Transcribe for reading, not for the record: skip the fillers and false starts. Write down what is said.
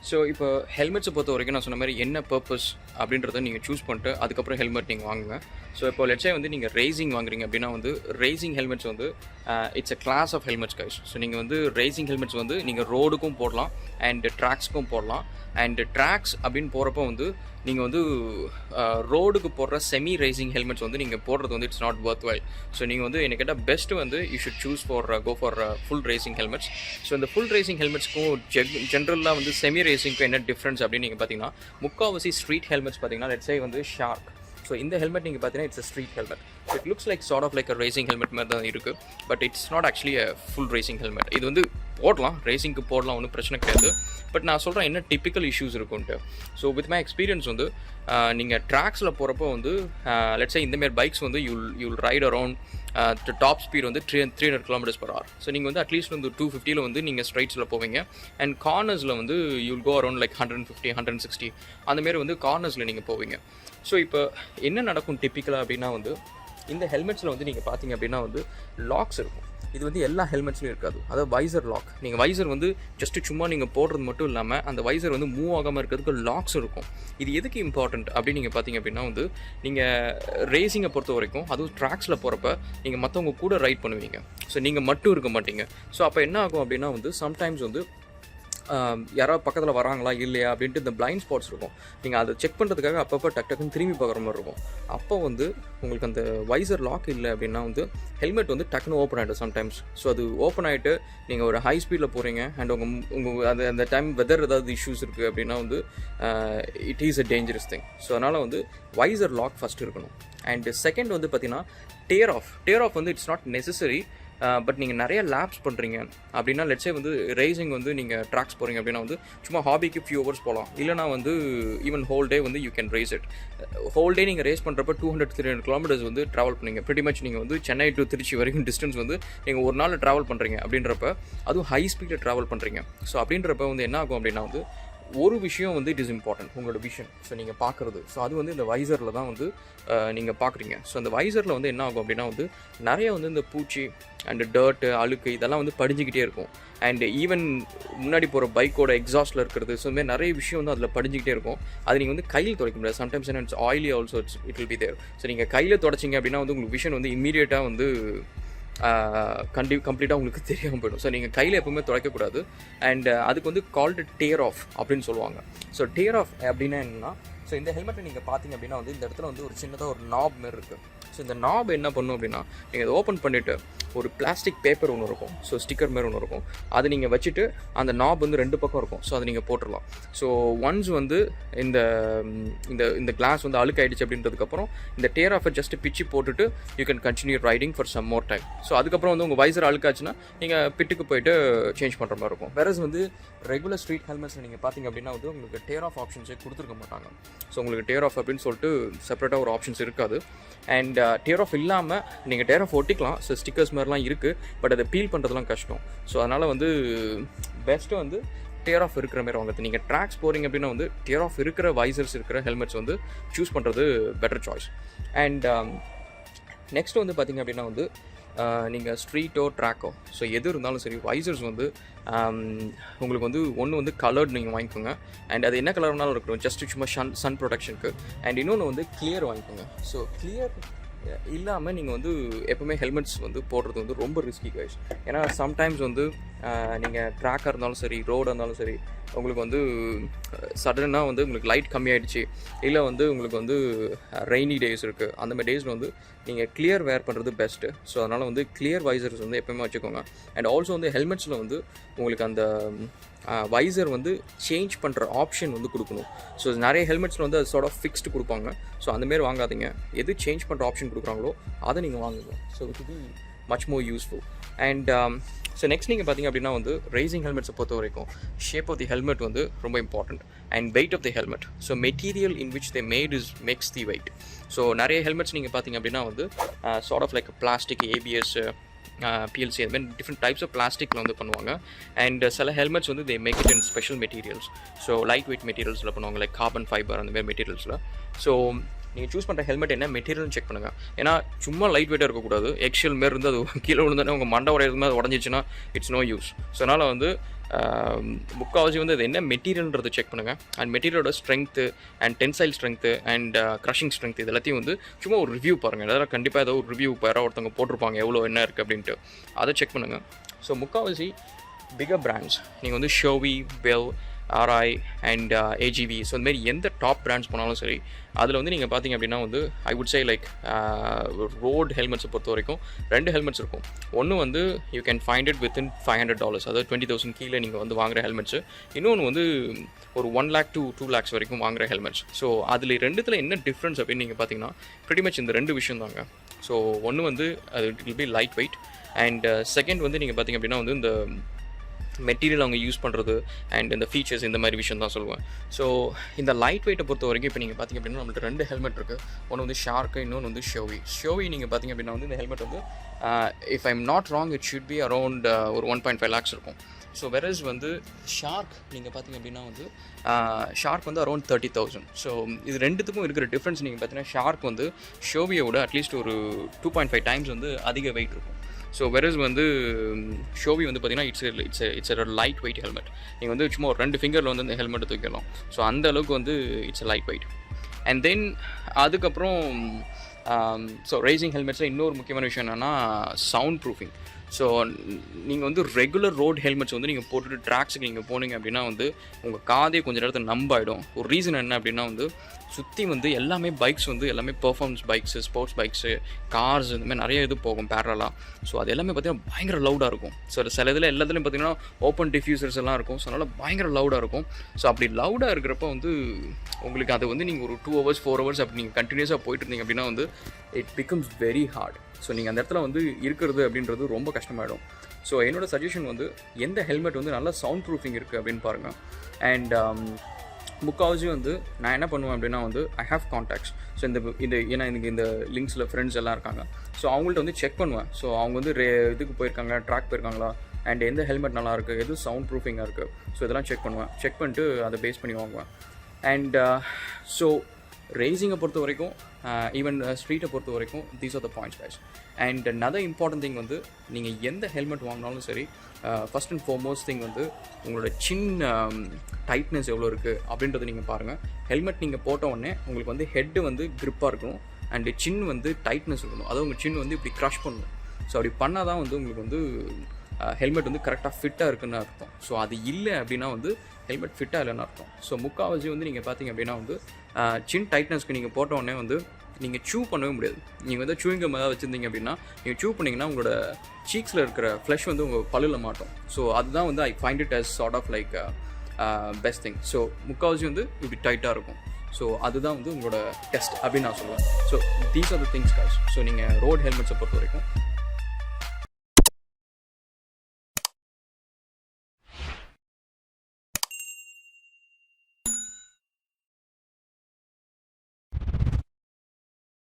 So இப்போ ஹெல்மெட்ஸை பொறுத்த வரைக்கும் நான் சொன்ன மாதிரி என்ன பர்பஸ் அப்படின்றத நீங்கள் சூஸ் பண்ணிட்டு அதுக்கப்புறம் ஹெல்மெட் நீங்கள் வாங்குங்க. ஸோ இப்போ லெட்ஸே வந்து நீங்கள் ரேசிங் வாங்குறீங்க அப்படின்னா வந்து ரேசிங் ஹெல்மெட்ஸ் வந்து it's a class of helmets guys. So நீங்கள் வந்து ரேசிங் ஹெல்மெட்ஸ் வந்து நீங்கள் ரோடுக்கும் போடலாம் அண்ட் ட்ராக்ஸ்க்கும் போடலாம். அண்ட் ட்ராக்ஸ் அப்படின்னு போகிறப்போ வந்து நீங்கள் வந்து ரோடுக்கு போடுற செமி ரேசிங் ஹெல்மெட்ஸ் வந்து நீங்கள் போடுறது வந்து it's not worth while. So நீங்கள் வந்து எனக்கு கேட்டால் பெஸ்ட்டு வந்து you should choose go for full racing helmets. So இந்த ஃபுல் ரேசிங் ஹெல்மெட்ஸ்க்கும் ஜென்ரலாக வந்து செமி ரேசிங்க்கும் என்ன டிஃப்ரென்ஸ் அப்படின்னு நீங்கள் பார்த்தீங்கன்னா, முக்கால்வாசி ஸ்ட்ரீட் ஹெல்மெட்ஸ் பார்த்தீங்கன்னா லெட்ஸே வந்து ஷார்க். ஸோ இந்த ஹெல்மெட் நீங்கள் பார்த்தீங்கன்னா it's street helmet. It looks like sort of like a racing helmet மாதிரி தான் இருக்குது. But it's not actually a full racing helmet. இது வந்து போடலாம், ரேசிங்க்கு போடலாம், ஒன்றும் பிரச்சனை கிடையாது. பட் நான் சொல்கிறேன் என்ன டிப்பிக்கல் இஷ்யூஸ் இருக்குன்ட்டு. ஸோ வித் மை எக்ஸ்பீரியன்ஸ் வந்து நீங்கள் ட்ராக்ஸில் போகிறப்போ வந்து லெட்ஸே இந்தமாரி பைக்ஸ் வந்து you'll right around top speed வந்து 300 km/h. ஸோ நீங்கள் வந்து அட்லீஸ்ட் வந்து 250 வந்து நீங்கள் ஸ்ட்ரைட்ஸில் போவீங்க. அண்ட் கார்னர்ஸில் வந்து யூல் கோ அரவுண்ட் லைக் 150, 160 அந்தமாரி வந்து கார்னர்ஸில் நீங்கள் போவீங்க. ஸோ இப்போ என்ன நடக்கும் டிப்பிக்கலாக அப்படின்னா வந்து இந்த ஹெல்மெட்ஸில் வந்து நீங்கள் பார்த்தீங்க அப்படின்னா வந்து லாக்ஸ் இருக்கும். இது வந்து எல்லா ஹெல்மெட்ஸ்லையும் இருக்காது. அதாவது வைசர் லாக். நீங்கள் வைசர் வந்து ஜஸ்ட்டு சும்மா நீங்கள் போடுறது மட்டும் இல்லாமல் அந்த வைசர் வந்து மூவ் ஆகாமல் இருக்கிறதுக்கு லாக்ஸ் இருக்கும். இது எதுக்கு இம்பார்ட்டண்ட் அப்படின்னு நீங்கள் பார்த்தீங்க அப்படின்னா வந்து நீங்கள் ரேசிங்கை பொறுத்த வரைக்கும் அதுவும் ட்ராக்ஸில் போகிறப்ப நீங்கள் மற்றவங்க கூட ரைட் பண்ணுவீங்க. ஸோ நீங்கள் மட்டும் இருக்க மாட்டீங்க. ஸோ அப்போ என்ன ஆகும் அப்படின்னா வந்து சம்டைம்ஸ் வந்து யாராவது பக்கத்தில் வராங்களா இல்லையா அப்படின்ட்டு இந்த பிளைண்ட் ஸ்பாட்ஸ் இருக்கும். நீங்கள் அதை செக் பண்ணுறதுக்காக அப்பப்போ டக்குன்னு திரும்பி பார்க்குற மாதிரி இருக்கும். அப்போ வந்து உங்களுக்கு அந்த வைசர் லாக் இல்லை அப்படின்னா வந்து ஹெல்மெட் வந்து டக்குன்னு ஓப்பன் ஆகிடும் சம்டைம்ஸ். ஸோ அது ஓப்பன் ஆகிட்டு நீங்கள் ஒரு ஹை ஸ்பீடில் போகிறீங்க அண்ட் உங்கள் அந்த டைம் வெதர் ஏதாவது இஷ்யூஸ் இருக்குது அப்படின்னா வந்து it is a dangerous thing. So அதனால் வந்து வைசர் லாக் ஃபஸ்ட் இருக்கணும். அண்ட் செகண்ட் வந்து பார்த்தீங்கன்னா டேர் ஆஃப் வந்து இட்ஸ் நாட் நெசசரி. பட் நீங்கள் நிறைய லேப்ஸ் பண்ணுறீங்க அப்படின்னா லெட்ஸே வந்து ரேசிங் வந்து நீங்கள் ட்ராக்ஸ் போகிறீங்க அப்படின்னா வந்து சும்மா ஹாபிக்கு ஃபியூ ஹவர்ஸ் போகலாம். இல்லைனா வந்து ஈவன் ஹோல் டே வந்து you can raise it. Whole day நீங்கள் ரேஸ் பண்ணுறப்ப 200-300 km வந்து ட்ராவல் பண்ணுவீங்க. ப்ரிட்டி மச் நீங்கள் வந்து சென்னை டு திருச்சி வரைக்கும் டிஸ்டன்ஸ் வந்து நீங்கள் ஒரு நாள் ட்ராவல் பண்ணுறீங்க அப்படின்றப்ப அதுவும் ஹை ஸ்பீடில் ட்ராவல் பண்ணுறீங்க. ஸோ அப்படின்றப்ப வந்து என்ன ஆகும் அப்படின்னா வந்து ஒரு விஷயம் வந்து இட் இஸ் இம்பார்ட்டன்ட், உங்களோட விஷன். ஸோ நீங்கள் பார்க்குறது. ஸோ அது வந்து இந்த வைசரில் தான் வந்து நீங்கள் பார்க்குறீங்க. ஸோ அந்த வைசரில் வந்து என்ன ஆகும் அப்படின்னா வந்து நிறைய வந்து இந்த பூச்சி அண்டு டர்ட்டு அழுக்கு இதெல்லாம் வந்து படிஞ்சிக்கிட்டே இருக்கும். அண்ட் ஈவன் முன்னாடி போகிற பைக்கோட எக்ஸாஸ்ட்டில் இருக்கிறது. ஸோ இந்த மாதிரி நிறைய விஷயம் வந்து அதில் படிஞ்சிக்கிட்டே இருக்கும். அது நீங்கள் வந்து கையில் துடைக்க முடியாது. Sometimes it's oily also it will be there. So நீங்கள் கையில் துடைச்சிங்க அப்படின்னா வந்து உங்களுக்கு விஷன் வந்து இம்மீடியட்டாக வந்து கம்ப்ளீட்டாக உங்களுக்கு தெரியாமல் போயிடும். ஸோ நீங்கள் கையில் எப்பவுமே துடைக்கக்கூடாது. அண்ட் அதுக்கு வந்து கால்டு டேர் ஆஃப் அப்படின்னு சொல்லுவாங்க. ஸோ டேர் ஆஃப் அப்படின்னா என்னென்னா, ஸோ இந்த ஹெல்மெட்டை நீங்கள் பார்த்தீங்க அப்படின்னா வந்து இந்த இடத்துல வந்து ஒரு சின்னதாக ஒரு நாப் மாரி இருக்குது. ஸோ இந்த நாப் என்ன பண்ணும் அப்படின்னா நீங்கள் அதை ஓப்பன் பண்ணிவிட்டு ஒரு பிளாஸ்டிக் பேப்பர் ஒன்று இருக்கும். ஸோ ஸ்டிக்கர் மாரி ஒன்று இருக்கும். அதை நீங்கள் வச்சுட்டு அந்த நாப் வந்து 2 பக்கம் இருக்கும். ஸோ அதை நீங்கள் போட்டுடலாம். ஸோ ஒன்ஸ் வந்து இந்த இந்த இந்த கிளாஸ் வந்து அழுக்காயிடுச்சு அப்படின்றதுக்கப்புறம் இந்த டேர் ஆஃபை ஜஸ்ட்டு பிச்சு போட்டுட்டு you can continue riding for some more time. So அதுக்கப்புறம் வந்து உங்கள் வைசர் அழுக்காச்சுன்னா நீங்கள் பிட்டுக்கு போயிட்டு சேஞ்ச் பண்ணுற மாதிரி இருக்கும். வேறஸ் வந்து ரெகுலர் ஸ்ட்ரீட் ஹெல்மெட்ஸில் நீங்கள் பார்த்தீங்க அப்படின்னா வந்து உங்களுக்கு டேர் ஆஃப் ஆப்ஷன்ஸே கொடுத்துருக்க மாட்டாங்க. ஸோ உங்களுக்கு டேர் ஆஃப் அப்படின்னு சொல்லிட்டு செப்பரேட்டாக ஒரு ஆப்ஷன்ஸ் இருக்காது. அண்ட் டேர் ஆஃப் இல்லாமல் நீங்கள் டேர் ஆஃப் ஒட்டிக்கலாம். ஸோ ஸ்டிக்கர்ஸ் மாதிரிலாம் இருக்குது. பட் அதை பீல் பண்ணுறதுலாம் கஷ்டம். ஸோ அதனால் வந்து பெஸ்ட்டு வந்து டேர் ஆஃப் இருக்கிற மாதிரி வாங்குறது. நீங்கள் ட்ராக்ஸ் போகிறீங்க அப்படின்னா வந்து டேர் ஆஃப் இருக்கிற வைசர்ஸ் இருக்கிற ஹெல்மெட்ஸ் வந்து சூஸ் பண்ணுறது பெட்டர் சாய்ஸ். அண்ட் நெக்ஸ்ட் வந்து பார்த்திங்க அப்படின்னா வந்து நீங்கள் ஸ்ட்ரீட்டோ ட்ராக்கோ ஸோ எது இருந்தாலும் சரி வைசர்ஸ் வந்து உங்களுக்கு வந்து ஒன்று வந்து கலர்ட் நீங்கள் வாங்கிக்கோங்க. அண்ட் அது என்ன கலர்னாலும் இருக்கட்டும், ஜஸ்ட்டு சும்மா சன் ப்ரொடெக்ஷனுக்கு. அண்ட் இன்னொன்று வந்து கிளியர் வாங்கிக்கோங்க. ஸோ கிளியர் இல்லாமல் நீங்கள் வந்து எப்போவுமே ஹெல்மெட்ஸ் வந்து போடுறது வந்து ரொம்ப ரிஸ்கி கைஸ். ஏன்னா சம்டைம்ஸ் வந்து நீங்கள் ட்ராக்காக இருந்தாலும் சரி ரோடாக இருந்தாலும் சரி உங்களுக்கு வந்து சடனாக வந்து உங்களுக்கு லைட் கம்மியாயிடுச்சு, இல்லை வந்து உங்களுக்கு வந்து ரெய்னி டேஸ் இருக்குது. அந்த மாதிரி டேஸில் வந்து நீங்கள் கிளியர் வேர் பண்ணுறது பெஸ்ட்டு. ஸோ அதனால் வந்து கிளியர் வைசர்ஸ் வந்து எப்போயுமே வச்சுக்கோங்க. அண்ட் ஆல்சோ வந்து ஹெல்மெட்ஸில் வந்து உங்களுக்கு அந்த வைசர் வந்து சேஞ்ச் பண்ணுற ஆப்ஷன் வந்து கொடுக்கணும். ஸோ நிறைய ஹெல்மெட்ஸில் வந்து அது சார்ட் ஆஃப் ஃபிக்ஸ்டு கொடுப்பாங்க. ஸோ அந்தமாரி வாங்காதீங்க. எது சேஞ்ச் பண்ணுற ஆப்ஷன் கொடுக்குறாங்களோ அதை நீங்கள் வாங்குங்க. So it be much more useful. And so next நீங்கள் பார்த்தீங்க அப்படின்னா வந்து ரேசிங் ஹெல்மெட்ஸை பொறுத்த வரைக்கும் ஷேப் ஆஃப் தி ஹெல்மெட் வந்து ரொம்ப important. And weight of the helmet. So material in which they made is makes the weight. So நிறைய helmets நீங்கள் பார்த்தீங்க அப்படின்னா வந்து sort of like plastic, ABS, PLC அது மாதிரி டிஃப்ரெண்ட் டைப்ஸ் ஆஃப் பிளாஸ்டிக்கில் வந்து பண்ணுவாங்க. அண்ட் சில ஹெல்மெட்ஸ் வந்து they make it in special materials. So light weight மெட்டீரியல்ஸில் பண்ணுவாங்க, லைக் கார்பன் ஃபைபர் அந்த மாதிரி மெட்டீரியல்ஸில். ஸோ நீங்கள் சூஸ் பண்ணுற ஹெல்மெட் என்ன மெட்டீரியல்னு செக் பண்ணுங்கள். ஏன்னா சும்மா லைட் வெயிட்டாக இருக்கக்கூடாது. எக்ஷியல் மாரி இருந்து அது கீழே விழுந்தானே உங்கள் மண்டை உடையிறது அது உடஞ்சிச்சுன்னா இட்ஸ் நோ யூஸ். ஸோ அதனால் வந்து முக்கால்வாசி வந்து அது என்ன மெட்டீரியல்ன்றது செக் பண்ணுங்கள். அண்ட் மெட்டீரியலோட strength and tensile strength and crushing strength இது எல்லாத்தையும் வந்து சும்மா ஒரு ரிவ்யூ பாருங்கள். அதெல்லாம் கண்டிப்பாக ஏதோ ஒரு ரிவ்யூ யாராவது ஒருத்தவங்க போட்டிருப்பாங்க எவ்வளோ என்ன இருக்குது அப்படின்ட்டு, அதை செக் பண்ணுங்கள். ஸோ முக்கால்வாசி பிகர் பிராண்ட்ஸ் நீங்கள் வந்து Shoei, Bell, Arai and AGV, so இந்தமாரி எந்த டாப் பிராண்ட்ஸ் போனாலும் சரி, அதில் வந்து நீங்கள் பார்த்தீங்க அப்படின்னா வந்து I would say like road ஹெல்மெட்ஸை பொறுத்த வரைக்கும் 2 ஹெல்மெட்ஸ் இருக்கும். ஒன்று வந்து you can find it within $500, அதாவது 20,000 கீழே நீங்கள் வந்து வாங்குகிற ஹெல்மெட்ஸு. இன்னொன்று வந்து ஒரு 1 lakh to 2 lakhs வரைக்கும் வாங்குகிற ஹெல்மெட்ஸ். ஸோ அதில் ரெண்டுத்தில் என்ன டிஃப்ரென்ஸ் அப்படின்னு நீங்கள் பார்த்தீங்கன்னா pretty much இந்த 2 விஷயம் தாங்க. ஸோ ஒன்று வந்து அது it will B light weight and second வந்து நீங்கள் பார்த்தீங்க அப்படின்னா வந்து இந்த மெட்டீரியல் அவங்க யூஸ் பண்ணுறது அண்ட் இந்த ஃபீச்சர்ஸ் இந்த மாதிரி விஷயம் தான் சொல்லுவேன். ஸோ இந்த லைட் வெயிட்டை பொறுத்த வரைக்கும் இப்போ நீங்கள் பார்த்திங்க அப்படின்னா நம்மள்ட்ட 2 ஹெல்மெட் இருக்குது. ஒன்று வந்து ஷார்க்கு, இன்னொன்று வந்து ஷோவி நீங்கள் பார்த்திங்க அப்படின்னா வந்து இந்த ஹெல்மெட் வந்து if I am not wrong it should be around ஒரு 1.5 lakhs இருக்கும். ஸோ வெரஸ் வந்து ஷார்க் நீங்கள் பார்த்திங்க அப்படின்னா வந்து ஷார்க் வந்து அரௌண்ட் 30,000. ஸோ இது ரெண்டுத்துக்கும் இருக்கிற டிஃப்ரென்ஸ் நீங்கள் பார்த்தீங்கன்னா ஷார்க் வந்து ஷோவியோட அட்லீஸ்ட் ஒரு 2.5 times வந்து அதிக வெயிட் இருக்கும். ஸோ வெரஸ் வந்து ஷோவி வந்து பார்த்தீங்கன்னா இட்ஸ் லைட் வெயிட் ஹெல்மெட். நீங்கள் வந்து சும்மா ஒரு 2 ஃபிங்கரில் வந்து இந்த ஹெல்மெட்டை தூக்கிடலாம். ஸோ அந்த அளவுக்கு வந்து it's light weight. And then அதுக்கப்புறம் ஸோ ரேசிங் ஹெல்மெட்ஸில் இன்னொரு முக்கியமான விஷயம் என்னென்னா சவுண்ட் ப்ரூஃபிங். ஸோ நீங்கள் வந்து ரெகுலர் ரோட் ஹெல்மெட்ஸ் வந்து நீங்கள் போட்டுட்டு ட்ராக்ஸுக்கு நீங்கள் போனீங்க அப்படின்னா வந்து உங்கள் காதே கொஞ்சம் நேரத்தில் நம்பாயிடும். ஒரு ரீசன் என்ன அப்படின்னா வந்து சுற்றி வந்து எல்லாமே பைக்ஸ் வந்து எல்லாமே performance bikes, sports bikes, cars இந்த மாதிரி நிறைய இது போகும் பேரலாக. ஸோ அது எல்லாமே பார்த்திங்கன்னா பயங்கர லவுடாக இருக்கும். ஸோ சில இதில் எல்லாத்துலேயும் பார்த்திங்கன்னா ஓப்பன் டிஃப்யூசர்ஸ் எல்லாம் இருக்கும். ஸோ அதனால் பயங்கர லவுடாக இருக்கும். ஸோ அப்படி லவுடாக இருக்கிறப்ப வந்து உங்களுக்கு அது வந்து நீங்கள் ஒரு 2 hours 4 hours அப்படி நீங்கள் கண்டினியூஸாக போயிட்டு இருந்தீங்க அப்படின்னா வந்து it becomes very hard. So நீங்கள் அந்த இடத்துல வந்து இருக்கிறது அப்படின்றது ரொம்ப கஷ்டமாயிடும். ஸோ என்னோடய சஜஷன் வந்து எந்த ஹெல்மெட் வந்து நல்லா சவுண்ட் ப்ரூஃபிங் இருக்குது அப்படின்னு பாருங்கள். அண்ட் முக்கால்வாசி வந்து நான் என்ன பண்ணுவேன் அப்படின்னா வந்து ஐ ஹேவ் கான்டாக்ட்ஸ். ஸோ இந்த ஏன்னா எனக்கு இந்த லிங்க்ஸில் ஃப்ரெண்ட்ஸ் எல்லாம் இருக்காங்க. ஸோ அவங்கள்ட்ட வந்து செக் பண்ணுவேன். ஸோ அவங்க வந்து இதுக்கு போயிருக்காங்க, ட்ராக் போயிருக்காங்களா, அண்ட் எந்த ஹெல்மெட் நல்லா இருக்குது, எது சவுண்ட் ப்ரூஃபிங்காக இருக்குது, ஸோ இதெல்லாம் செக் பண்ணுவேன். செக் பண்ணிட்டு அதை பேஸ் பண்ணி வாங்குவேன். அண்ட் ஸோ ரேசிங்கை பொறுத்த வரைக்கும் ஈவன் ஸ்ட்ரீட்டை பொறுத்த வரைக்கும் these are the points guys. And another important thing வந்து நீங்கள் எந்த ஹெல்மெட் வாங்கினாலும் சரி, ஃபஸ்ட் அண்ட் ஃபார்மோஸ்ட் திங் வந்து உங்களோட சின்ன டைட்னஸ் எவ்வளோ இருக்குது அப்படின்றத நீங்கள் பாருங்கள். ஹெல்மெட் நீங்கள் போட்ட உடனே உங்களுக்கு வந்து ஹெட்டு வந்து க்ரிப்பாக இருக்கணும் அண்டு சின் வந்து டைட்னஸ் இருக்கணும். அதாவது உங்கள் சின் வந்து இப்படி க்ரஷ் பண்ணணும். ஸோ அப்படி பண்ணால் தான் வந்து உங்களுக்கு வந்து ஹெல்மெட் வந்து கரெக்டாக ஃபிட்டாக இருக்குன்னு அர்த்தம். ஸோ அது இல்லை அப்படின்னா வந்து ஹெல்மெட் ஃபிட்டாக இல்லைன்னு அர்த்தம். ஸோ முக்கால்வாசி வந்து நீங்கள் பார்த்தீங்க அப்படின்னா வந்து சின் டைட்னஸ்க்கு நீங்கள் போட்ட உடனே வந்து நீங்கள் சூ பண்ணவே முடியாது. நீங்கள் வந்து சூயிங்கம் ஏதாவது வச்சுருந்தீங்க அப்படின்னா நீங்கள் சூ பண்ணிங்கன்னா உங்களோட சீக்ஸில் இருக்கிற ஃப்ளஷ் வந்து உங்கள் பல்லில் மாட்டோம். ஸோ அதுதான் வந்து I find it as sort of like best thing. So முக்கால்வாசி வந்து இப்படி டைட்டாக இருக்கும். ஸோ அதுதான் வந்து உங்களோட டெஸ்ட் அப்படின்னு நான் சொல்லுவேன். So these are the things guys. So நீங்கள் ரோட் ஹெல்மெட்ஸை பொறுத்த வரைக்கும்